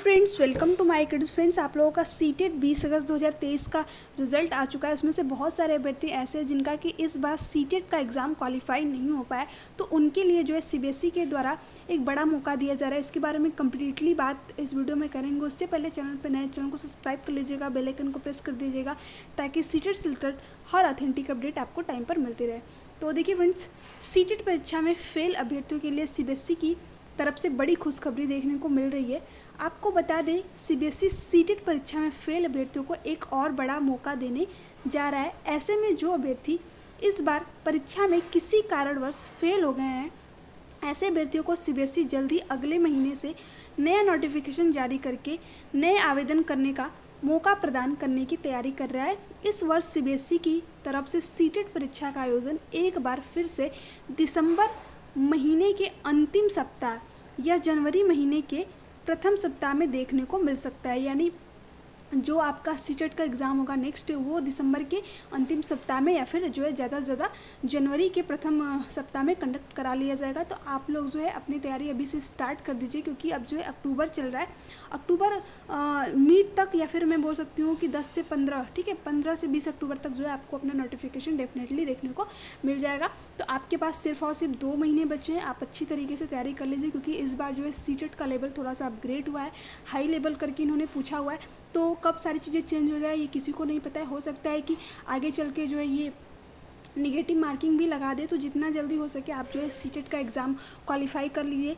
Friends, welcome to my kids. Friends, आप लोगों का सीटेट 20 अगस्त 2023 का रिजल्ट आ चुका है। उसमें से बहुत सारे अभ्यर्थी ऐसे हैं जिनका कि इस बार सीटेट का एग्ज़ाम क्वालिफाई नहीं हो पाया, तो उनके लिए जो है सीबीएसई के द्वारा एक बड़ा मौका दिया जा रहा है। इसके बारे में कम्प्लीटली बात इस वीडियो में करेंगे। उससे पहले चैनल पर नए, चैनल को सब्सक्राइब कर लीजिएगा, बेल आइकन को प्रेस कर दीजिएगा ताकि सीटेट से रिलेटेड हर ऑथेंटिक अपडेट आपको टाइम पर मिलती रहे। तो देखिए फ्रेंड्स, सीटेट परीक्षा में फेल अभ्यर्थियों के लिए सीबीएसई की तरफ से बड़ी खुशखबरी देखने को मिल रही है। आपको बता दें, सीबीएसई सीटेट परीक्षा में फेल अभ्यर्थियों को एक और बड़ा मौका देने जा रहा है। ऐसे में जो अभ्यर्थी इस बार परीक्षा में किसी कारणवश फेल हो गए हैं, ऐसे अभ्यर्थियों को सीबीएसई जल्द ही अगले महीने से नया नोटिफिकेशन जारी करके नए आवेदन करने का मौका प्रदान करने की तैयारी कर रहा है। इस वर्ष सीबीएसई की तरफ से सीटेट परीक्षा का आयोजन एक बार फिर से दिसंबर महीने के अंतिम सप्ताह या जनवरी महीने के प्रथम सप्ताह में देखने को मिल सकता है। यानी जो आपका सीटेट का एग्ज़ाम होगा नेक्स्ट, वो दिसंबर के अंतिम सप्ताह में या फिर जो है ज़्यादा से ज़्यादा जनवरी के प्रथम सप्ताह में कंडक्ट करा लिया जाएगा। तो आप लोग जो है अपनी तैयारी अभी से स्टार्ट कर दीजिए, क्योंकि अब जो है अक्टूबर चल रहा है। अक्टूबर मिड तक या फिर मैं बोल सकती हूँ कि 10 से 15, ठीक है, 15 से 20 अक्टूबर तक जो है आपको अपना नोटिफिकेशन डेफिनेटली देखने को मिल जाएगा। तो आपके पास सिर्फ और सिर्फ 2 महीने बचे हैं। आप अच्छी तरीके से तैयारी कर लीजिए, क्योंकि इस बार जो है सीटेट का लेवल थोड़ा सा अपग्रेड हुआ है, हाई लेवल करके इन्होंने पूछा हुआ है। तो कब सारी चीज़ें चेंज हो जाए ये किसी को नहीं पता है। हो सकता है कि आगे चल के जो है ये निगेटिव मार्किंग भी लगा दे। तो जितना जल्दी हो सके आप जो है सीटेट का एग्ज़ाम क्वालिफाई कर लीजिए,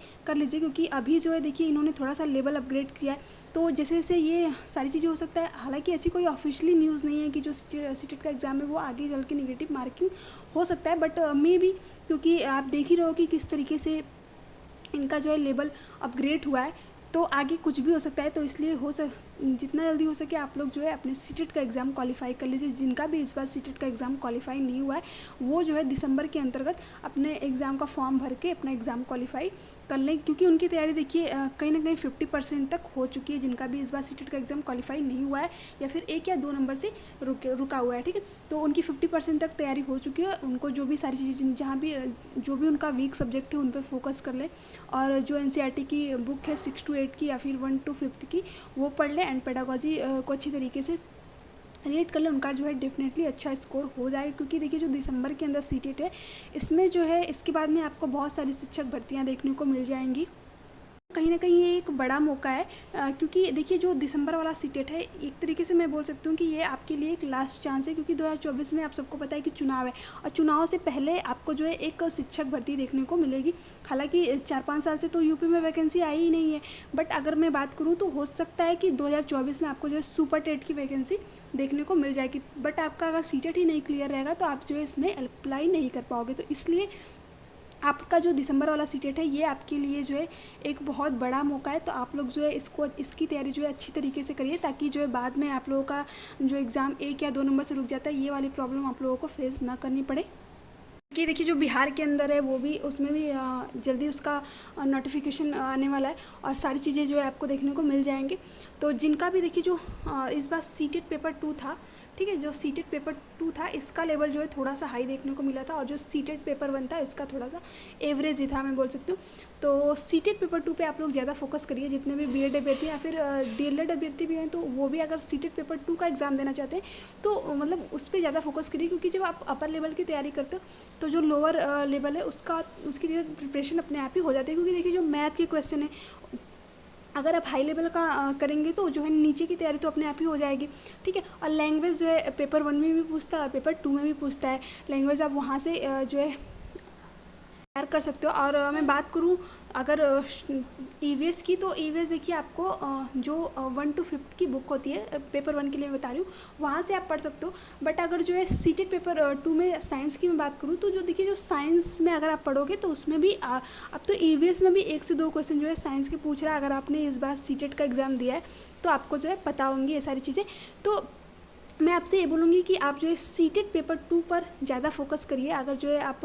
क्योंकि अभी जो है देखिए इन्होंने थोड़ा सा लेवल अपग्रेड किया है। तो जैसे जैसे ये सारी चीज़ें हो सकता है, हालांकि ऐसी कोई ऑफिशियली न्यूज़ नहीं है कि जो सीटेट का एग्ज़ाम है वो आगे चल के निगेटिव मार्किंग हो सकता है, बट मे बी, क्योंकि आप देख ही रहे हो कि किस तरीके से इनका जो है लेवल अपग्रेड हुआ है, तो आगे कुछ भी हो सकता है। तो इसलिए जितना जल्दी हो सके आप लोग जो है अपने सीटेट का एग्ज़ाम क्वालिफाई कर लीजिए। जिनका भी इस बार सीटेट का एग्ज़ाम क्वालिफाई नहीं हुआ है, वो जो है दिसंबर के अंतर्गत अपने एग्ज़ाम का फॉर्म भर के अपना एग्ज़ाम क्वालिफाई कर लें, क्योंकि उनकी तैयारी देखिए कहीं ना कहीं 50% तक हो चुकी है। जिनका भी इस बार सीटेट का एग्ज़ाम क्वालिफाई नहीं हुआ है या फिर 1 या 2 नंबर से रुका हुआ है, ठीक है, तो उनकी 50% तक तैयारी हो चुकी है। उनको जो भी सारी चीज़ें, जहाँ भी जो भी उनका वीक सब्जेक्ट है उन पर फोकस कर लें, और जो एनसीईआरटी की बुक है 6 to 8 की या फिर 1 to 5 की, वो पढ़ लें एंड पेडागोजी को अच्छी तरीके से रीड कर ले। उनका जो है डेफिनेटली अच्छा स्कोर हो जाएगा, क्योंकि देखिए जो दिसंबर के अंदर सीटेट है, इसमें जो है इसके बाद में आपको बहुत सारी शिक्षक भर्तियां देखने को मिल जाएंगी। कहीं ना कहीं ये एक बड़ा मौका है, क्योंकि देखिए जो दिसंबर वाला सीटेट है, एक तरीके से मैं बोल सकती हूँ कि ये आपके लिए एक लास्ट चांस है, क्योंकि 2024 में आप सबको पता है कि चुनाव है, और चुनाव से पहले आपको जो है एक शिक्षक भर्ती देखने को मिलेगी। हालांकि 4-5 साल से तो यूपी में वैकेंसी आई ही नहीं है, बट अगर मैं बात करूँ तो हो सकता है कि 2024 में आपको जो है सुपर टेट की वैकेंसी देखने को मिल जाएगी। बट आपका अगर सीटेट ही नहीं क्लियर रहेगा तो आप जो है इसमें अप्लाई नहीं कर पाओगे। तो इसलिए आपका जो दिसंबर वाला सीटेट है, ये आपके लिए जो है एक बहुत बड़ा मौका है। तो आप लोग जो है इसकी तैयारी जो है अच्छी तरीके से करिए, ताकि जो है बाद में आप लोगों का जो एग्ज़ाम 1 या 2 नंबर से रुक जाता है, ये वाली प्रॉब्लम आप लोगों को फेस ना करनी पड़े। कि देखिए जो बिहार के अंदर है वो भी, उसमें भी जल्दी उसका नोटिफिकेशन आने वाला है, और सारी चीज़ें जो है आपको देखने को मिल जाएंगी। तो जिनका भी देखिए जो इस बार सीटेट पेपर 2 था, ठीक है, जो सीटेट पेपर 2 था इसका लेवल जो है थोड़ा सा हाई देखने को मिला था, और जो सीटेट पेपर 1 था इसका थोड़ा सा एवरेज ही था, मैं बोल सकती हूँ। तो सीटेट पेपर 2 पे आप लोग ज़्यादा फोकस करिए। जितने भी बीएड अभ्यर्थी या फिर डीएलएड अभ्यर्थी भी हैं, तो वो भी अगर सीटेट पेपर 2 का एग्ज़ाम देना चाहते हैं तो मतलब उस पर ज़्यादा फोकस करिए, क्योंकि जब आप अपर लेवल की तैयारी करते हो तो जो लोअर लेवल है उसकी प्रिपरेशन अपने आप ही हो जाती है। क्योंकि देखिए जो मैथ के क्वेश्चन है, अगर आप हाई लेवल का करेंगे तो जो है नीचे की तैयारी तो अपने आप ही हो जाएगी, ठीक है। और लैंग्वेज जो है पेपर 1 में भी पूछता है, पेपर 2 में भी पूछता है। लैंग्वेज आप वहाँ से जो है तैयार कर सकते हो। और मैं बात करूँ अगर ईवीएस की, तो ईवीएस देखिए आपको जो 1 to 5 की बुक होती है, पेपर 1 के लिए मैं बता रही हूँ, वहाँ से आप पढ़ सकते हो। बट अगर जो है सीटेट पेपर 2 में साइंस की मैं बात करूँ, तो जो देखिए जो साइंस में अगर आप पढ़ोगे तो उसमें भी अब तो ईवीएस में भी 1 से 2 क्वेश्चन जो है साइंस के पूछ रहा है। अगर आपने इस बार सीटेट का एग्ज़ाम दिया है तो आपको जो है पता होंगी ये सारी चीज़ें। तो मैं आपसे ये बोलूँगी कि आप जो है सीटेट पेपर 2 पर ज़्यादा फोकस करिए। अगर जो है आप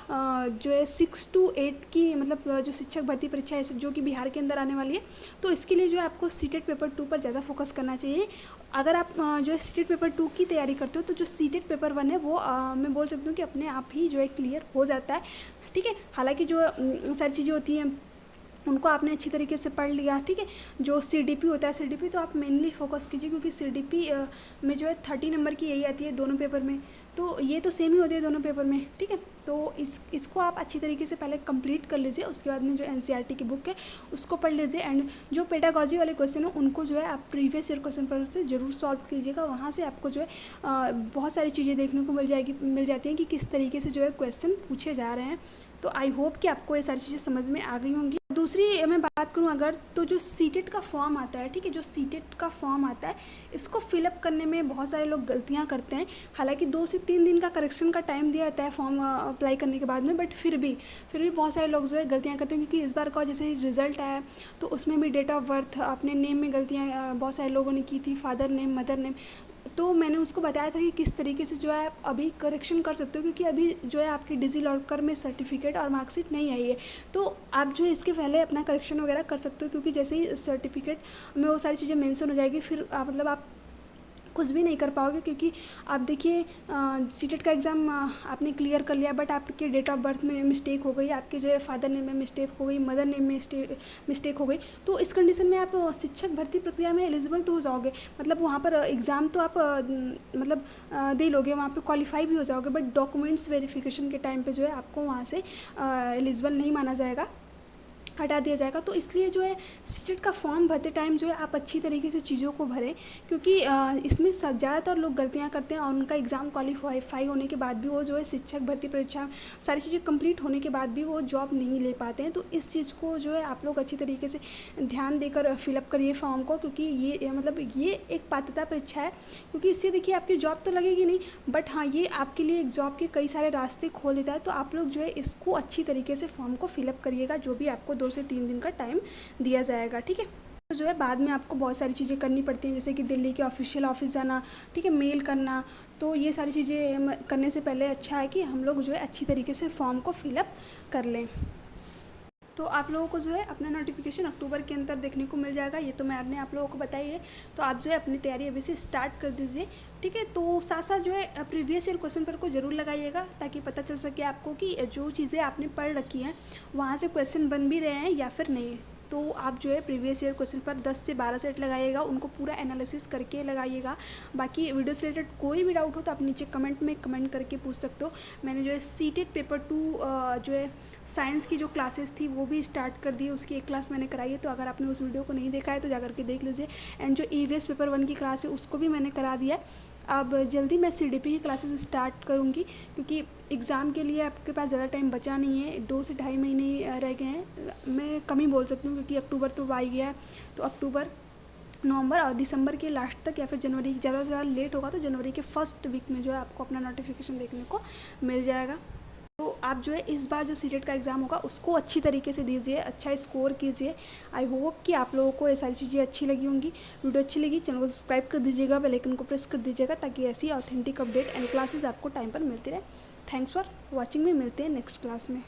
जो है 6 to 8 की, मतलब जो शिक्षक भर्ती परीक्षा है जो कि बिहार के अंदर आने वाली है, तो इसके लिए जो है आपको सीटेट पेपर 2 पर ज़्यादा फोकस करना चाहिए। अगर आप जो है सीटेट पेपर 2 की तैयारी करते हो तो जो सीटेट पेपर 1 है वो मैं बोल सकती हूँ कि अपने आप ही जो है क्लियर हो जाता है, ठीक है। हालाँकि जो सारी चीज़ें होती हैं उनको आपने अच्छी तरीके से पढ़ लिया, ठीक है। जो सीडीपी होता है, सीडीपी तो आप मेनली फोकस कीजिए, क्योंकि सीडीपी में जो है 30 नंबर की यही आती है दोनों पेपर में, तो ये तो सेम ही होती है दोनों पेपर में, ठीक है। तो इसको आप अच्छी तरीके से पहले कंप्लीट कर लीजिए, उसके बाद में जो एनसीईआरटी की बुक है उसको पढ़ लीजिए, एंड जो पेडागॉजी वाले क्वेश्चन हो उनको जो है आप प्रीवियस ईयर क्वेश्चन पेपर से ज़रूर सॉल्व कीजिएगा। वहाँ से आपको जो है बहुत सारी चीज़ें देखने को मिल जाती हैं कि किस तरीके से जो है क्वेश्चन पूछे जा रहे हैं। तो आई होप कि आपको ये सारी चीज़ें समझ में आ गई होंगी। दूसरी मैं बात करूँ अगर, तो जो सीटेट का फॉर्म आता है, ठीक है, जो सीटेट का फॉर्म आता है इसको फिलअप करने में बहुत सारे लोग गलतियां करते हैं। हालांकि 2 से 3 दिन का करेक्शन का टाइम दिया जाता है फॉर्म अप्लाई करने के बाद में, बट फिर भी बहुत सारे लोग जो है गलतियां करते हैं, क्योंकि इस बार का जैसे रिजल्ट आया तो उसमें भी डेट ऑफ बर्थ, अपने नेम में गलतियाँ बहुत सारे लोगों ने की थी, फादर नेम, मदर नेम। तो मैंने उसको बताया था कि किस तरीके से जो है आप अभी करेक्शन कर सकते हो, क्योंकि अभी जो है आपकी डिजी लॉकर में सर्टिफिकेट और मार्कशीट नहीं आई है, तो आप जो है इसके पहले अपना करेक्शन वगैरह कर सकते हो, क्योंकि जैसे ही सर्टिफिकेट में वो सारी चीज़ें मेंशन हो जाएगी फिर मतलब आप कुछ भी नहीं कर पाओगे। क्योंकि आप देखिए सीटेट का एग्ज़ाम आपने क्लियर कर लिया, बट आपके डेट ऑफ बर्थ में मिस्टेक हो गई, आपके जो है फादर नेम में मिस्टेक हो गई, मदर नेम में मिस्टेक हो गई, तो इस कंडीशन में आप शिक्षक भर्ती प्रक्रिया में एलिजिबल तो हो जाओगे, मतलब वहाँ पर एग्ज़ाम तो आप मतलब दे लोगे, वहाँ पे क्वालिफाई भी हो जाओगे, बट डॉक्यूमेंट्स वेरिफिकेशन के टाइम पे जो है आपको वहाँ से एलिजिबल नहीं माना जाएगा, हटा दिया जाएगा। तो इसलिए जो है सीटेट का फॉर्म भरते टाइम जो है आप अच्छी तरीके से चीज़ों को भरें, क्योंकि इसमें ज़्यादातर लोग गलतियां करते हैं और उनका एग्ज़ाम क्वालिफाई होने के बाद भी वो जो है शिक्षक भर्ती परीक्षा सारी चीज़ें कंप्लीट होने के बाद भी वो जॉब नहीं ले पाते हैं। तो इस चीज़ को जो है आप लोग अच्छी तरीके से ध्यान देकर फिलअप करिए फॉर्म को, क्योंकि ये मतलब ये एक पात्रता परीक्षा है, क्योंकि इससे देखिए आपकी जॉब तो लगेगी नहीं, बट हाँ ये आपके लिए एक जॉब के कई सारे रास्ते खोल देता है। तो आप लोग जो है इसको अच्छी तरीके से फॉर्म को फिलअप करिएगा, जो भी आपको 2 से 3 दिन का टाइम दिया जाएगा, ठीक है। तो जो है बाद में आपको बहुत सारी चीज़ें करनी पड़ती हैं, जैसे कि दिल्ली के ऑफिशियल ऑफिस जाना, ठीक है, मेल करना, तो ये सारी चीज़ें करने से पहले अच्छा है कि हम लोग जो है अच्छी तरीके से फॉर्म को फिलअप कर लें। तो आप लोगों को जो है अपना नोटिफिकेशन अक्टूबर के अंदर देखने को मिल जाएगा, ये तो मैंने आप लोगों को बताई है। तो आप जो है अपनी तैयारी अभी से स्टार्ट कर दीजिए, ठीक है। तो साथ साथ जो है प्रीवियस ईयर क्वेश्चन पेपर को जरूर लगाइएगा, ताकि पता चल सके आपको कि जो चीज़ें आपने पढ़ रखी हैं वहाँ से क्वेश्चन बन भी रहे हैं या फिर नहीं। तो आप जो है प्रीवियस ईयर क्वेश्चन पर 10 से 12 सेट लगाइएगा, उनको पूरा एनालिसिस करके लगाइएगा। बाकी वीडियो से रिलेटेड कोई भी डाउट हो तो आप नीचे कमेंट में कमेंट करके पूछ सकते हो। मैंने जो है सीटेट पेपर 2 जो है साइंस की जो क्लासेस थी वो भी स्टार्ट कर दी है, उसकी एक क्लास मैंने कराई है, तो अगर आपने उस वीडियो को नहीं देखा है तो जाकर के देख लीजिए। एंड जो ईवीएस पेपर 1 की क्लास है उसको भी मैंने करा दिया है। अब जल्दी मैं सीडीपी की क्लासेस स्टार्ट करूँगी, क्योंकि एग्ज़ाम के लिए आपके पास ज़्यादा टाइम बचा नहीं है, 2 से ढाई महीने रह गए हैं, मैं कम ही बोल सकती हूँ, क्योंकि अक्टूबर तो आ ही गया है। तो अक्टूबर, नवंबर और दिसंबर के लास्ट तक या फिर जनवरी, ज़्यादा से ज़्यादा लेट होगा तो जनवरी के फर्स्ट वीक में जो है आपको अपना नोटिफिकेशन देखने को मिल जाएगा। तो आप जो है इस बार जो सीटेट का एग्ज़ाम होगा उसको अच्छी तरीके से दीजिए, अच्छा स्कोर कीजिए। आई होप कि आप लोगों को ये सारी चीज़ें अच्छी लगी होंगी। वीडियो अच्छी लगी चैनल को सब्सक्राइब कर दीजिएगा, बेल आइकन को प्रेस कर दीजिएगा, ताकि ऐसी ऑथेंटिक अपडेट एंड क्लासेस आपको टाइम पर मिलती रहे। थैंक्स फॉर वॉचिंग में, मिलते हैं नेक्स्ट क्लास में।